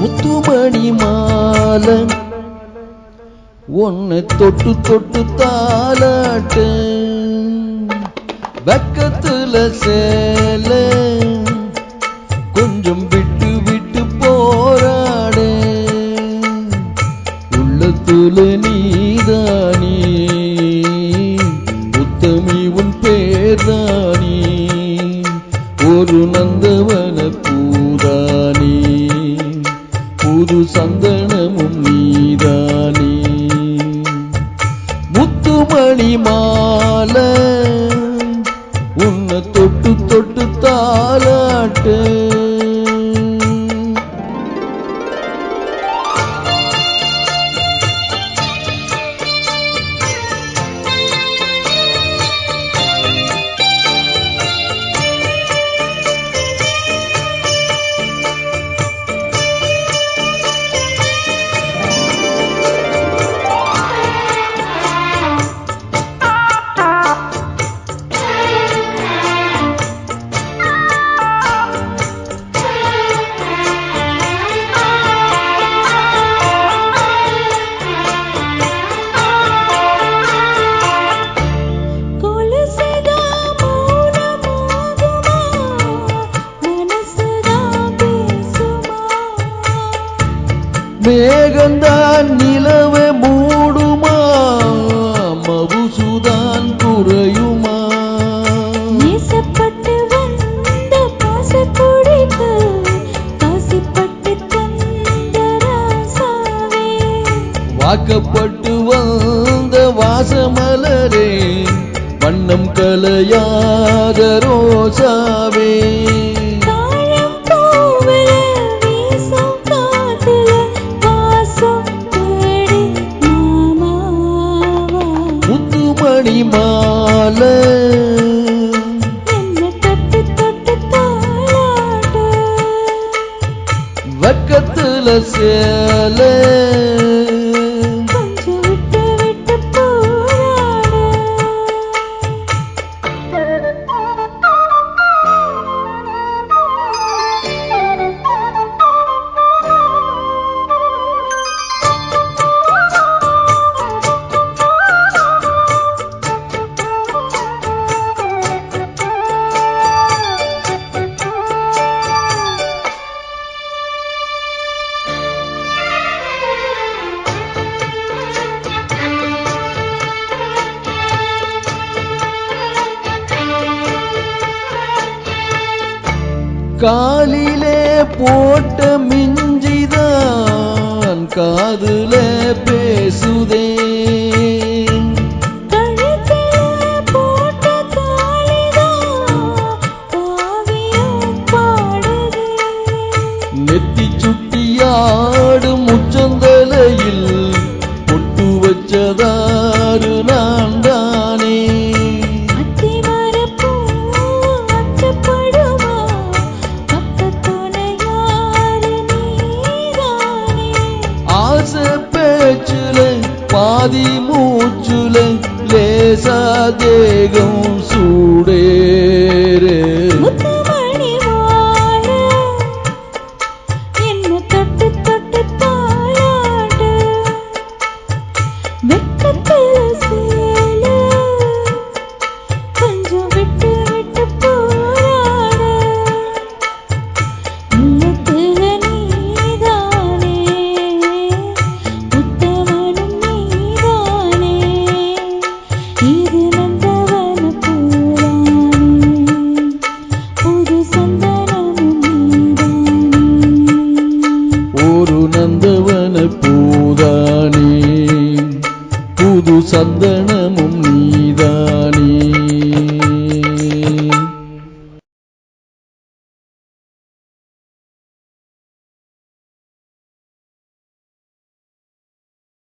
முத்துமணி மாலை உன்னை தொட்டு தொட்டு தாலாட்டு பக்கத்துல சேல கொஞ்சம் விட்டு விட்டு போராடு உள்ளத்துல நீதானே உத்தமி உன் பேர்தானே ஒரு நந்தவன பூதானே புது சந்தனமும் நீதானே முத்துமணி மாலை உன்னை தொட்டு தொட்டு தாலாட்டு மேகந்தான் நிலவை மூடுமா மவுசுதான் குறையுமா நேசப்பட்டு வந்த பாசக்குடிக்கு காசிப்பட்டு தந்த ராசாவே வாக்கப்பட்டு வந்த வாசமலரே வண்ணம் கலையாத ரோசாவே முத்துமணி மாலை என்ன தொட்டு தொட்டு தாலாட்டு வக்கத்துல சேல கொஞ்சம் விட்டு விட்டு போராடு காலிலே போட்ட மிஞ்சிதான் காதுல பேசுதே போட்ட தாளிதான் காவியம் பாடுதே நெத்தி சுட்டியாடும் முச்சந்தலையில் பொட்டு வச்சதாரு நான் தானே பாதி மூச்சுல லேசா தேகம் சூடேரே முத்துமணி மாலை என்ன தொட்டு தொட்டு தாலாட்டு வெக்கத்துல சேல கொஞ்சம் விட்டு விட்டு போராடு உள்ளத்துல நீதானே உத்தமனும் நீதானே இது நந்தவன பூதானே புது சந்தனமும் நீதானே ஒரு நந்தவன பூதானே புது சந்தனமும்